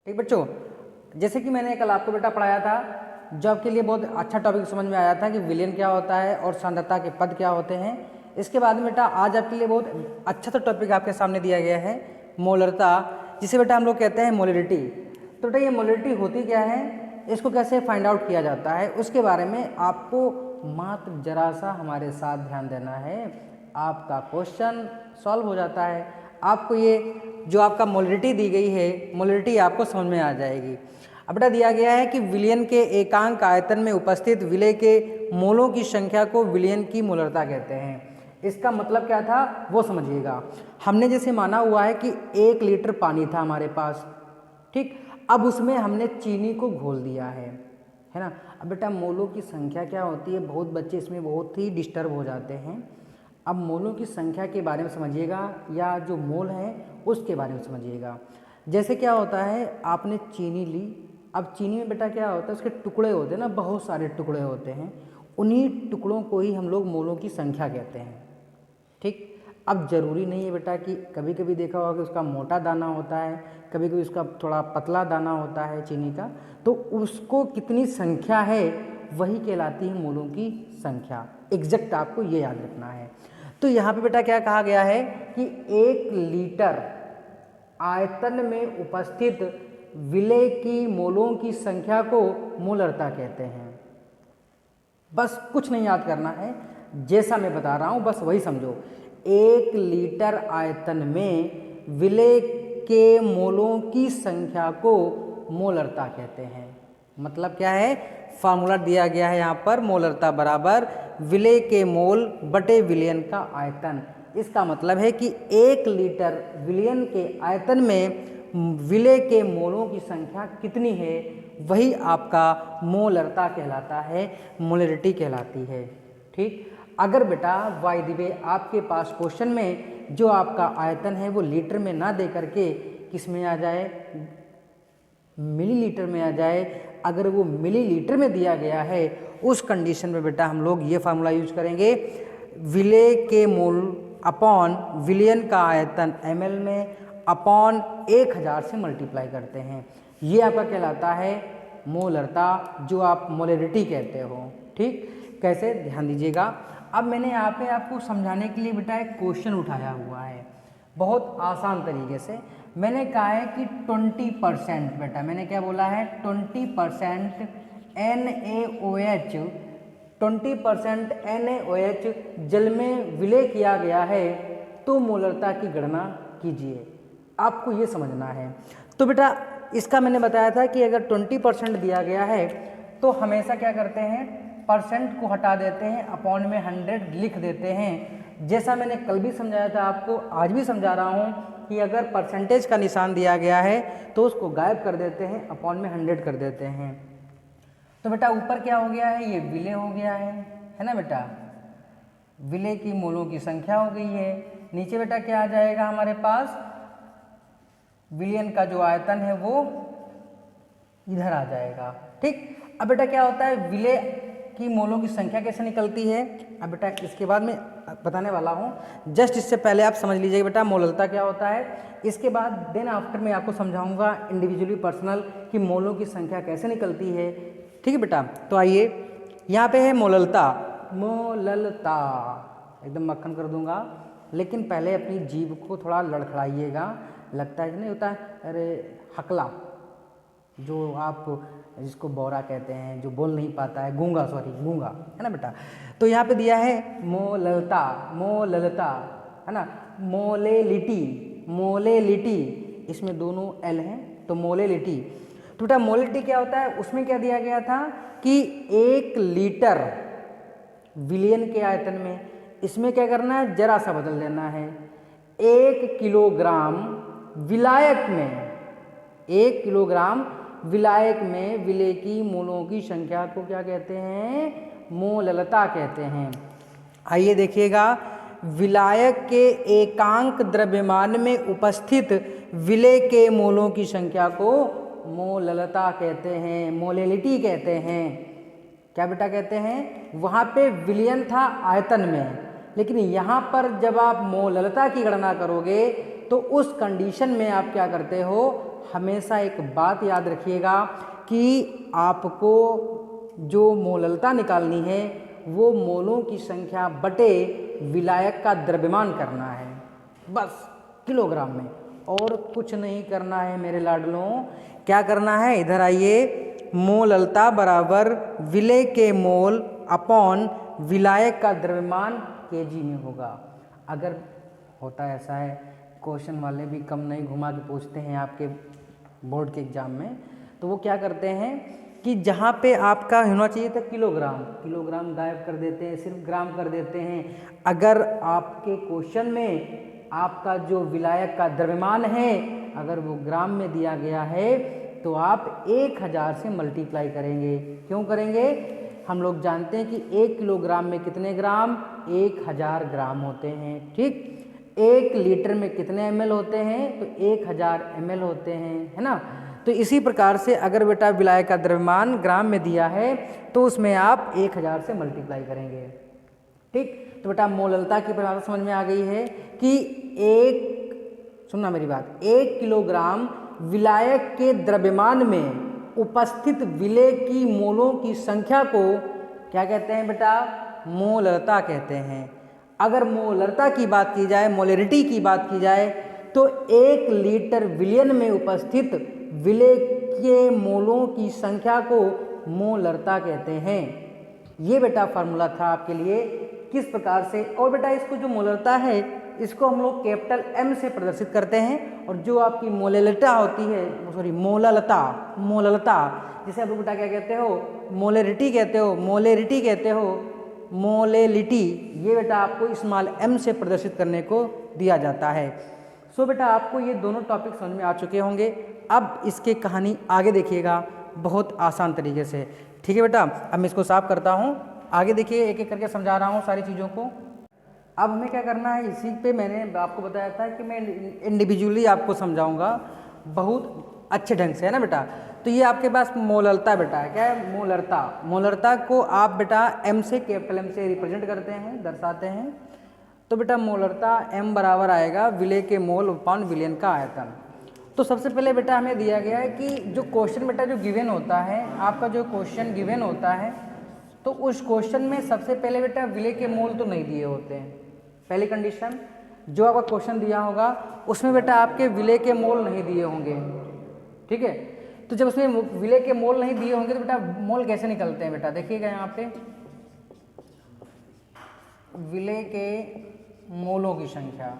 ठीक बच्चों, जैसे कि मैंने कल आपको बेटा पढ़ाया था, जो आपके लिए बहुत अच्छा टॉपिक समझ में आया था कि विलयन क्या होता है और सांद्रता के पद क्या होते हैं। इसके बाद में बेटा आज आपके लिए बहुत अच्छा सा टॉपिक आपके सामने दिया गया है, मोलरता, जिसे बेटा हम लोग कहते हैं मोलरिटी। तो बेटा ये मोलरिटी होती क्या है, इसको कैसे फाइंड आउट किया जाता है, उसके बारे में आपको मात्र जरा सा हमारे साथ ध्यान देना है। आपका क्वेश्चन सॉल्व हो जाता है। आपको ये जो आपका मोलरिटी दी गई है, मोलरिटी आपको समझ में आ जाएगी। अब बेटा दिया गया है कि विलयन के एकांक आयतन में उपस्थित विलय के मोलों की संख्या को विलयन की मोलरता कहते हैं। इसका मतलब क्या था वो समझिएगा। हमने जैसे माना हुआ है कि 1 लीटर पानी था हमारे पास, ठीक, अब उसमें हमने चीनी को घोल दिया है ना। अब बेटा मोलों की संख्या क्या होती है, बहुत बच्चे इसमें बहुत ही डिस्टर्ब हो जाते हैं। अब मोलों की संख्या के बारे में समझिएगा, या जो मोल है उसके बारे में समझिएगा। जैसे क्या होता है, आपने चीनी ली, अब चीनी में बेटा क्या होता है, उसके टुकड़े होते हैं ना, बहुत सारे टुकड़े होते हैं, उन्हीं टुकड़ों को ही हम लोग मोलों की संख्या कहते हैं। ठीक, अब ज़रूरी नहीं है बेटा कि कभी कभी देखा होगा कि उसका मोटा दाना होता है, कभी कभी उसका थोड़ा पतला दाना होता है चीनी का, तो उसको कितनी संख्या है वही कहलाती है मोलों की संख्या। एग्जैक्ट आपको ये याद रखना है। तो यहाँ पे बेटा क्या कहा गया है कि 1 लीटर आयतन में उपस्थित विलय की मोलों की संख्या को मोलरता कहते हैं। बस कुछ नहीं याद करना है, जैसा मैं बता रहा हूँ बस वही समझो। 1 लीटर आयतन में विलय के मोलों की संख्या को मोलरता कहते हैं। मतलब क्या है, फार्मूला दिया गया है यहाँ पर, मोलरता बराबर विलय के मोल बटे विलयन का आयतन। इसका मतलब है कि 1 लीटर विलयन के आयतन में विलय के मोलों की संख्या कितनी है, वही आपका मोलरता कहलाता है, मोलरिटी कहलाती है। ठीक, अगर बेटा बाय द वे आपके पास क्वेश्चन में जो आपका आयतन है वो लीटर में ना दे करके किस में आ जाए, मिलीलीटर में आ जाए, अगर वो मिलीलीटर में दिया गया है, उस कंडीशन में बेटा हम लोग ये फार्मूला यूज करेंगे, विलय के मोल अपॉन विलयन का आयतन ml में अपॉन 1000 से मल्टीप्लाई करते हैं। ये आपका कहलाता है मोलरता, जो आप मोलरिटी कहते हो। ठीक, कैसे, ध्यान दीजिएगा। अब मैंने यहाँ पे आपको समझाने के लिए बेटा एक क्वेश्चन उठाया हुआ है, बहुत आसान तरीके से। मैंने कहा है कि 20%, बेटा मैंने क्या बोला है, 20% NaOH, 20% NaOH जल में विलय किया गया है, तो मोलरता की गणना कीजिए। आपको ये समझना है। तो बेटा इसका मैंने बताया था कि अगर 20% दिया गया है तो हमेशा क्या करते हैं, परसेंट को हटा देते हैं, अपॉन में 100 लिख देते हैं। जैसा मैंने कल भी समझाया था आपको, आज भी समझा रहा हूँ कि अगर परसेंटेज का निशान दिया गया है तो उसको गायब कर देते हैं, अपॉन में 100 कर देते हैं। तो बेटा ऊपर क्या हो गया है, ये विलय हो गया है ना बेटा, विलय की मोलों की संख्या हो गई है। नीचे बेटा क्या आ जाएगा हमारे पास, विलयन का जो आयतन है वो इधर आ जाएगा। ठीक, अब बेटा क्या होता है, विलय की मोलों की संख्या कैसे निकलती है, अब बेटा इसके बाद में बताने वाला हूँ। जस्ट इससे पहले आप समझ लीजिएगा बेटा मोलरता क्या होता है। इसके बाद देन आफ्टर मैं आपको समझाऊंगा इंडिविजुअली पर्सनल कि मोलों की संख्या कैसे निकलती है। ठीक है बेटा, तो आइए यहाँ पे है मोललता, मोललता एकदम मक्खन कर दूंगा, लेकिन पहले अपनी जीभ को थोड़ा लड़खड़ाइएगा। लगता है कि नहीं होता है, अरे हकला, जो आप जिसको बौरा कहते हैं, जो बोल नहीं पाता है, गूंगा, सॉरी गूंगा, है ना बेटा। तो यहाँ पे दिया है मोललता, मोललता है ना, मोलेलिटी, मोलेलिटी, इसमें दोनों एल हैं तो मोलेलिटी। तो बेटा मोलेलिटी क्या होता है, उसमें क्या दिया गया था कि 1 लीटर विलयन के आयतन में, इसमें क्या करना है, जरा सा बदल देना है, 1 किलोग्राम विलायक में, 1 किलोग्राम विलायक में विलय की मोलों की संख्या को क्या कहते हैं, मोललता कहते हैं। आइए देखिएगा, विलायक के एकांक द्रव्यमान में उपस्थित विलय के मोलों की संख्या को मोललता कहते हैं, मोलेलिटी कहते हैं। क्या बेटा कहते हैं, वहाँ पे विलयन था आयतन में, लेकिन यहाँ पर जब आप मोललता की गणना करोगे तो उस कंडीशन में आप क्या करते हो, हमेशा एक बात याद रखिएगा कि आपको जो मोललता निकालनी है वो मोलों की संख्या बटे विलायक का द्रव्यमान करना है, बस किलोग्राम में, और कुछ नहीं करना है मेरे लाडलों। क्या करना है, इधर आइए, मोललता बराबर विलेय के मोल अपॉन विलायक का द्रव्यमान केजी में होगा। अगर होता ऐसा है, क्वेश्चन वाले भी कम नहीं घुमा के पूछते हैं आपके बोर्ड के एग्जाम में, तो वो क्या करते हैं कि जहाँ पे आपका होना चाहिए था किलोग्राम, किलोग्राम गायब कर देते हैं, सिर्फ ग्राम कर देते हैं। अगर आपके क्वेश्चन में आपका जो विलायक का द्रव्यमान है अगर वो ग्राम में दिया गया है तो आप 1000 से मल्टीप्लाई करेंगे। क्यों करेंगे, हम लोग जानते हैं कि 1 किलोग्राम में कितने ग्राम, 1000 ग्राम होते हैं। ठीक, 1 लीटर में कितने ml होते हैं, तो 1000 ml होते हैं, है ना। तो इसी प्रकार से अगर बेटा विलायक का द्रव्यमान ग्राम में दिया है तो उसमें आप 1000 से मल्टीप्लाई करेंगे। ठीक, तो बेटा मोललता की परिभाषा समझ में आ गई है कि सुनना मेरी बात, 1 किलोग्राम विलायक के द्रव्यमान में उपस्थित विलेय की मोलों की संख्या को क्या कहते हैं बेटा, मोललता कहते हैं। अगर मोललता की बात की जाए, मोलरिटी की बात की जाए, तो 1 लीटर विलयन में उपस्थित विलेय के मोलों की संख्या को मोललता कहते हैं। ये बेटा फार्मूला था आपके लिए किस प्रकार से। और बेटा इसको जो मोललता है इसको हम लोग कैपिटल M से प्रदर्शित करते हैं, और जो आपकी मोललता होती है, सॉरी मोललता जिसे आप लोग बेटा क्या कहते हो, मोलरिटी कहते हो, मोलेरिटी कहते हो, मोलेलिटी, ये बेटा आपको स्मॉल m से प्रदर्शित करने को दिया जाता है। सो बेटा आपको ये दोनों टॉपिक समझ में आ चुके होंगे। अब इसके कहानी आगे देखिएगा बहुत आसान तरीके से। ठीक है बेटा, अब मैं इसको साफ करता हूँ, आगे देखिए, एक एक करके समझा रहा हूँ सारी चीज़ों को। अब हमें क्या करना है, इसी पे मैंने आपको बताया था कि मैं इंडिविजुअली आपको समझाऊंगा बहुत अच्छे ढंग से, है ना बेटा। तो ये आपके पास मोललता बेटा है, क्या है, मोललता। मोललता को आप बेटा M से, कैपिटल M से रिप्रेजेंट करते हैं, दर्शाते हैं। तो बेटा मोललता M बराबर आएगा विलेय के मोल अपॉन विलयन का आयतन। तो सबसे पहले बेटा हमें दिया गया है कि जो क्वेश्चन बेटा जो गिवन होता है, आपका जो क्वेश्चन गिवन होता है, तो उस क्वेश्चन में सबसे पहले बेटा विलेय के मोल तो नहीं दिए होते हैं। पहली कंडीशन, जो आपका क्वेश्चन दिया होगा उसमें बेटा आपके विलेय के मोल नहीं दिए होंगे। ठीक है, तो जब उसमें विलेय के मोल नहीं दिए होंगे तो बेटा मोल कैसे निकलते हैं बेटा, देखिएगा यहाँ पे विलेय के मोलों की संख्या,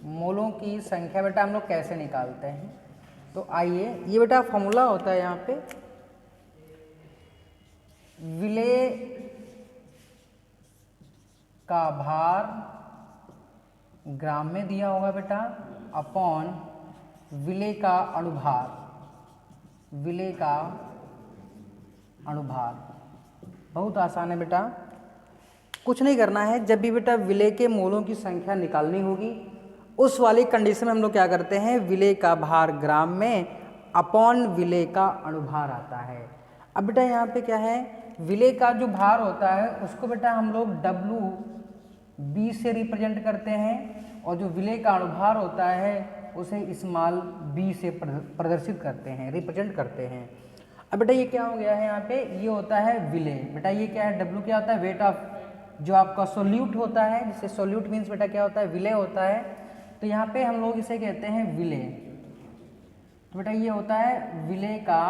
मोलों की संख्या बेटा हम लोग कैसे निकालते हैं। तो आइए, ये बेटा फॉर्मूला होता है यहाँ पे, विलेय का भार ग्राम में दिया होगा बेटा अपॉन विलेय का अणुभार, विलेय का अणुभार। बहुत आसान है बेटा, कुछ नहीं करना है। जब भी बेटा विलेय के मोलों की संख्या निकालनी होगी उस वाली कंडीशन में हम लोग क्या करते हैं, विलेय का भार ग्राम में अपॉन विलेय का अणुभार आता है। अब बेटा यहाँ पे क्या है, विलेय का जो भार होता है उसको बेटा हम लोग WB से रिप्रेजेंट करते हैं, और जो विलेय का अणुभार होता है उसे स्मॉल b से प्रदर्शित करते हैं, रिप्रेजेंट करते हैं। अब बेटा ये क्या हो गया है, यहाँ पे ये होता है विलेय। बेटा ये क्या है, W क्या होता है, वेट ऑफ जो आपका सोल्यूट होता है, जिसे सोल्यूट मीन्स बेटा क्या होता है, विलेय होता है। तो यहाँ पे हम लोग इसे कहते हैं विलेय। तो बेटा ये होता है विलेय का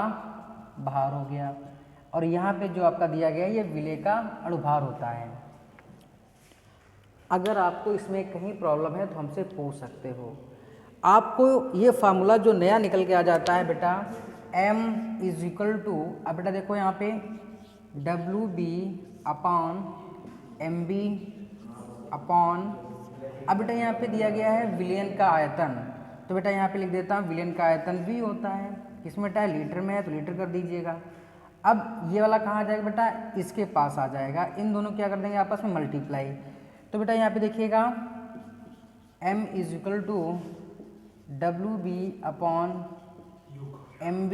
भार हो गया, और यहाँ पे जो आपका दिया गया ये विलेय का अणुभार होता है। अगर आपको इसमें कहीं प्रॉब्लम है तो हमसे पूछ सकते हो। आपको ये फार्मूला जो नया निकल के आ जाता है बेटा, M इज इक्वल टू, अब बेटा देखो यहाँ पे WB अपॉन MB अपॉन, अब बेटा यहाँ पे दिया गया है विलयन का आयतन। तो बेटा यहाँ पे लिख देता हूँ विलयन का आयतन V होता है, किसमें बेटा लीटर में है तो लीटर कर दीजिएगा। अब ये वाला कहाँ आ जाएगा बेटा, इसके पास आ जाएगा, इन दोनों क्या कर देंगे आपस में मल्टीप्लाई। तो बेटा यहाँ पे देखिएगा M is equal to WB upon MB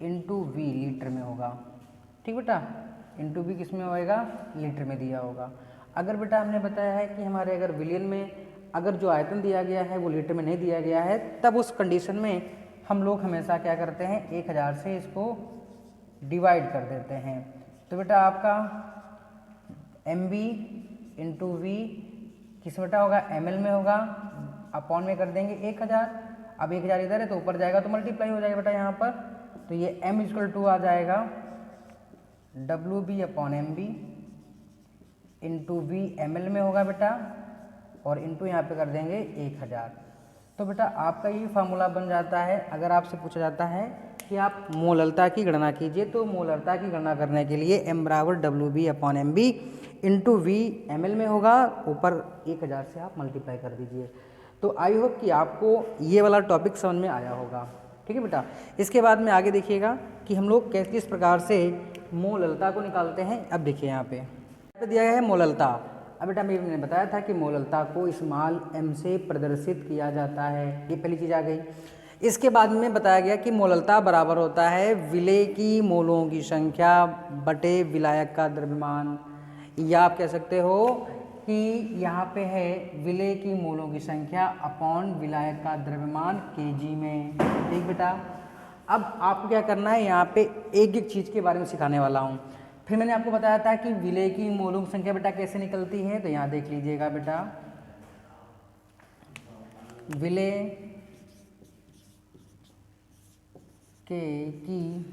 into V litre में होगा। ठीक बेटा, इंटू V किस में होएगा, लीटर में दिया होगा। अगर बेटा हमने बताया है कि हमारे अगर विलियन में अगर जो आयतन दिया गया है वो लीटर में नहीं दिया गया है, तब उस कंडीशन में हम लोग हमेशा क्या करते हैं, 1000 से इसको डिवाइड कर देते हैं। तो बेटा आपका MB इंटू वी किस बेटा होगा, ml में होगा, अपॉन में कर देंगे 1000। अब 1000 इधर है तो ऊपर जाएगा तो मल्टीप्लाई हो जाएगा बेटा यहाँ पर, तो ये m इक्वल टू आ जाएगा WB upon MB into V ml में होगा बेटा, और इंटू यहाँ पे कर देंगे 1000। तो बेटा आपका ये फार्मूला बन जाता है। अगर आपसे पूछा जाता है कि आप मोलरता की गणना कीजिए, तो मोलरता की गणना करने के लिए m बराबर WB upon MB into V ml में होगा, ऊपर 1000 से आप मल्टीप्लाई कर दीजिए। तो आई होप कि आपको ये वाला टॉपिक समझ में आया होगा। ठीक है बेटा, इसके बाद में आगे देखिएगा कि हम लोग किस प्रकार से मोलरता को निकालते हैं। अब देखिए यहाँ पे दिया गया है मोलरता। अब बेटा मैंने बताया था कि मोलरता को स्मॉल m से प्रदर्शित किया जाता है, ये पहली चीज़ आ गई। इसके बाद में बताया गया कि मोलरता बराबर होता है विलेय की मोलों की संख्या बटे विलायक का द्रव्यमान, या आप कह सकते हो कि यहाँ पे है विलेय की मोलों की संख्या अपॉन विलायक का द्रव्यमान kg में। ठीक बेटा, अब आपको क्या करना है, यहाँ पे एक एक चीज़ के बारे में सिखाने वाला हूँ। फिर मैंने आपको बताया था कि विलेय की मोलों की संख्या बेटा कैसे निकलती है, तो यहाँ देख लीजिएगा बेटा, विलेय की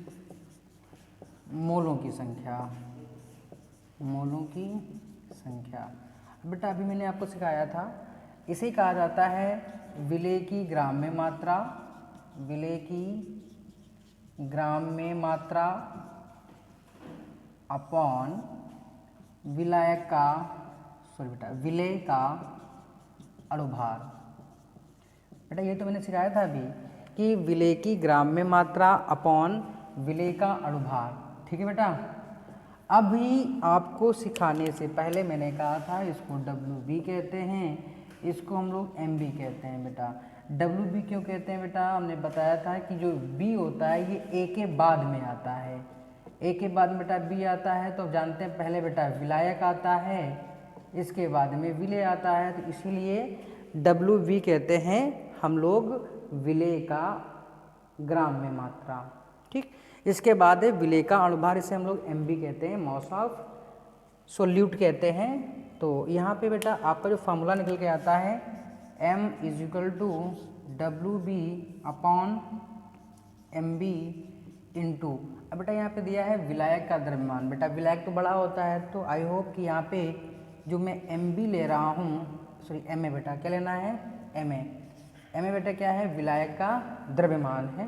मोलों की संख्या, मोलों की संख्या। बेटा अभी मैंने आपको सिखाया था, इसे कहा जाता है विलेय की ग्राम में मात्रा, विलेय की ग्राम में मात्रा अपॉन विलायक का, सॉरी बेटा, विलेय का अणुभार। बेटा ये तो मैंने सिखाया था अभी कि विलेय की ग्राम में मात्रा अपॉन विलेय का अणुभार। ठीक है बेटा, अभी आपको सिखाने से पहले मैंने कहा था इसको WB कहते हैं, इसको हम लोग MB कहते हैं। बेटा WB क्यों कहते हैं बेटा, हमने बताया था कि जो B होता है ये A के बाद में आता है, A के बाद बेटा B आता है। तो जानते हैं पहले बेटा विलायक आता है, इसके बाद में विलेय आता है, तो इसीलिए WB कहते हैं हम लोग विलेय का ग्राम में मात्रा। ठीक, इसके बाद है विलेय का अणुभार, इसे हम लोग MB कहते हैं, मास ऑफ सोल्यूट कहते हैं। तो यहाँ पे बेटा आपका जो फार्मूला निकल के आता है M is equal to WB upon MB into, अब बेटा यहाँ पे दिया है विलायक का द्रव्यमान। बेटा विलायक तो बड़ा होता है, तो आई होप कि यहाँ पे जो मैं MB ले रहा हूँ, सॉरी MA बेटा, क्या लेना है, MA बेटा क्या है, विलायक का द्रव्यमान है।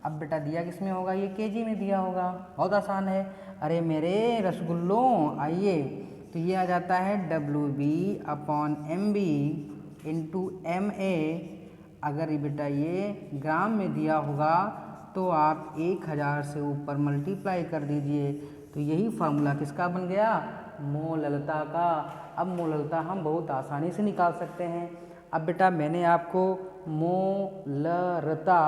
अब बेटा दिया किस में होगा, ये kg में दिया होगा, बहुत आसान है। अरे मेरे रसगुल्लों, आइए, तो ये आ जाता है WB upon MB into MA। अगर ये बेटा ये ग्राम में दिया होगा तो आप 1000 से ऊपर मल्टीप्लाई कर दीजिए, तो यही फार्मूला किसका बन गया, मोलरता का। अब मोलरता हम बहुत आसानी से निकाल सकते हैं। अब बेटा मैंने आपको मोलरता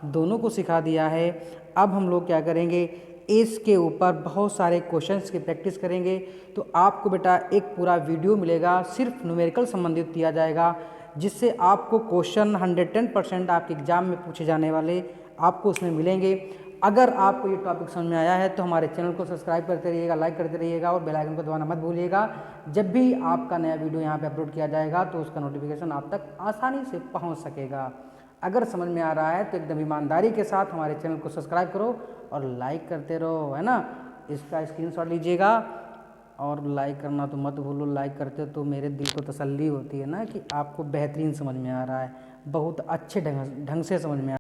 दोनों को सिखा दिया है। अब हम लोग क्या करेंगे, इसके ऊपर बहुत सारे क्वेश्चंस की प्रैक्टिस करेंगे। तो आपको बेटा एक पूरा वीडियो मिलेगा, सिर्फ न्यूमेरिकल संबंधित दिया जाएगा, जिससे आपको क्वेश्चन 110% आपके एग्जाम में पूछे जाने वाले आपको उसमें मिलेंगे। अगर आपको ये टॉपिक समझ में आया है तो हमारे चैनल को सब्सक्राइब करते रहिएगा, लाइक करते रहिएगा और बेल आइकन को दबाना मत भूलिएगा। जब भी आपका नया वीडियो यहाँ पे अपलोड किया जाएगा तो उसका नोटिफिकेशन आप तक आसानी से पहुँच सकेगा। अगर समझ में आ रहा है तो एकदम ईमानदारी के साथ हमारे चैनल को सब्सक्राइब करो और लाइक करते रहो, है ना। इसका स्क्रीनशॉट लीजिएगा और लाइक करना तो मत भूलो। लाइक करते तो मेरे दिल को तसल्ली होती है ना कि आपको बेहतरीन समझ में आ रहा है, बहुत अच्छे ढंग से समझ में